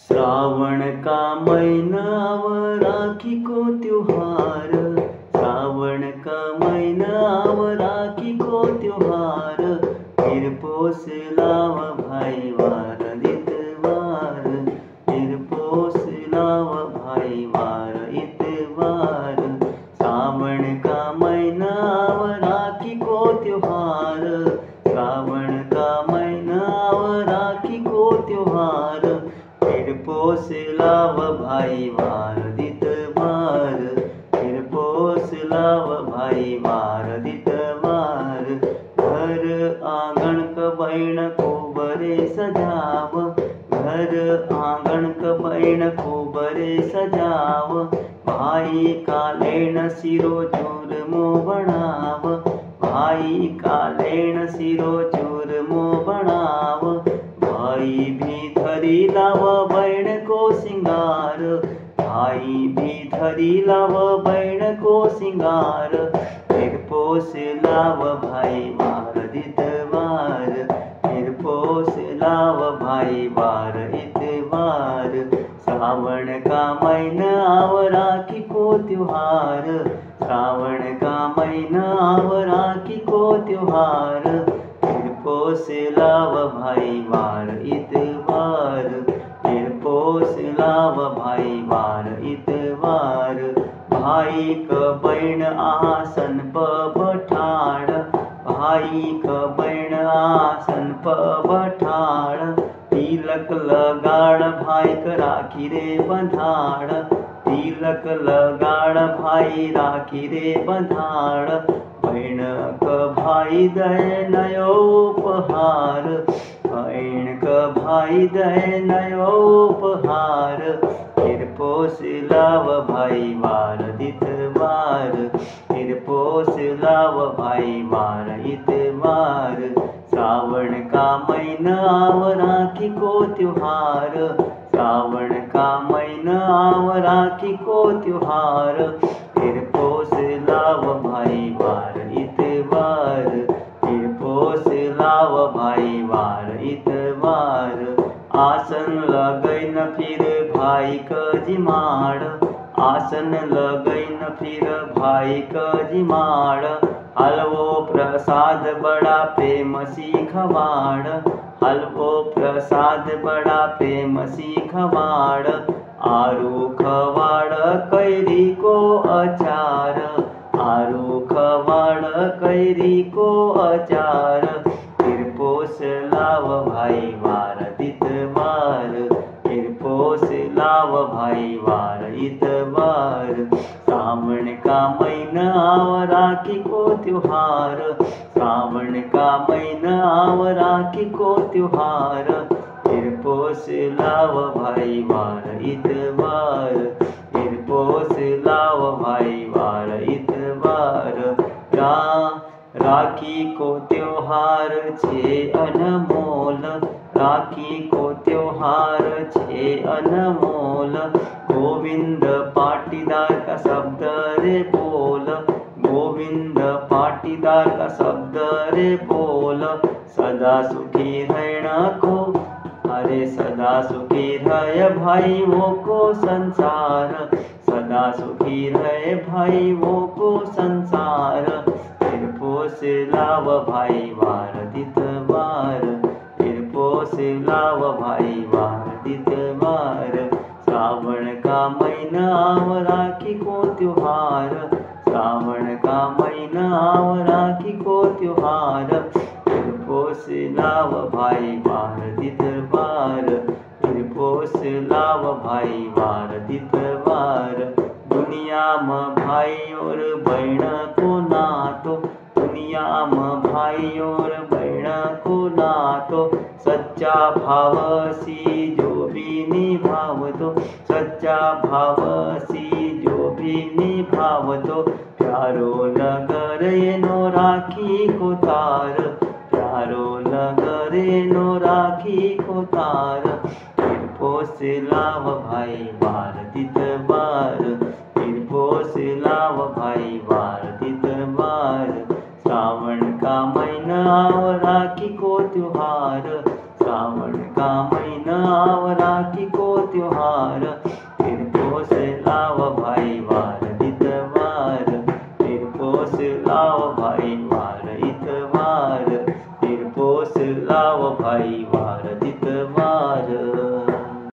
श्रावण का महीनाव राखी को त्योहार, श्रावण का महीनाव राखी को त्योहार, फिर पोस लाव भाई वार इतवार, फिर पोस लाव भाई वार इतवार। श्रावण का महीनाव राखी को त्योहार, श्रावण का महीनाव राखी को त्योहार, फिर पोस लाव भाई वार इतवार, फिर पोस लाव भाई वार इतवार। घर आंगन क बैण को बरे सजाव, घर आंगन क बैण को बरे सजाव, भाई का लेण सिरो चूरमो बनाव, भाई का लेण सिरो चूरमो बनाव। भाई भी धरी लाव बैण को सिंगार, भाई भी धरी लाव बैण को सिंगार, फिर पोस लाव भाई वार इतवार, फिर पोस लाव भाई वार इतवार। श्रावण का महीनाव राखी को त्योहार, श्रावण का महीनाव राखी को त्योहार, फिर पोस लाव भाई वार इतवार, फिर पोस लाव भाई वार इतवार। भाई क बैण आसन प बठाड़, भाई क बैण आसन प बठाड़, तिलक लगाड़ भाई क राखी रे बंधाड़, तिलक लगाड़ भाई राखी रे बंधाड़। बैण क भाई दे नयो उपहार, बैण क भाई दे नयो उपहार, फिर पोस लाव भाई वार इतवार, फिर पोस लाव भाई वार इतवार। श्रावण का महीनाव राखी को त्योहार, श्रावण का महीनाव राखी को त्योहार, फिर पोस लाव भाई वार इतवार, फिर पोस लाव भाई वार इतवार। आसन लगैन फिर भाई क जिमाड़, आसन लगैन फिर भाई क जिमाड़, हलवो प्रसाद बड़ा प्रेम सी खवाड़, हलवो प्रसाद बड़ा प्रेम सी खवाड़। आरू खवाड़ कैरी को अचार, आरू खवाड़ कैरी को अचार, फिर पोस लाव भाई वार इतवार, फिर पोस लाव भाई वार इतवार। श्रावण का महीनाव राखी को त्योहार, श्रावण का महीनाव राखी को त्योहार, फिर पोस लाव भाई वार इतवार, फिर पोस लाव भाई वार इतवार। राखी को त्योहार छे अनमोल, राखी को त्योहार छे अनमोल, गोविंद पाटीदार का शब्द रे बोल, गोविंद पाटीदार का शब्द रे बोल। सदा सुखी रहना को, अरे सदा सुखी रहे भाई वो को संसार, सदा सुखी रहे भाई वो को संसार, फिर पोस लाव भाई वार इतवार, फिर पोस लाव भाई वार इतवार। श्रावण का महीनाव राखी को त्योहार, श्रावण का महीनाव राखी को त्योहार, फिर पोस लाव भाई वार इतवार, फिर पोस लाव भाई वार इतवार। दुनिया में भाई और बैण को नातो, दुनिया में भाई और बैण को नातो, सच्चा भाव सी जो भी निभाव तो, सच्चा भाव सी जो भी निभाव तो, प्यारो नगर एनो राखी को तार, प्यारो नगर एनो राखी को तार, फिर पोस लाव भाई वार इतवार, फिर पोस लाव भाई वार इतवार। श्रावण का महीनाव राखी को त्योहार, श्रावण का महीनाव राखी को त्योहार, तिरपोस लाव भाई वार इतवार, तिरपोस लाव भाई वार इतवार, तिरपोस लाव भाई वार इतवार।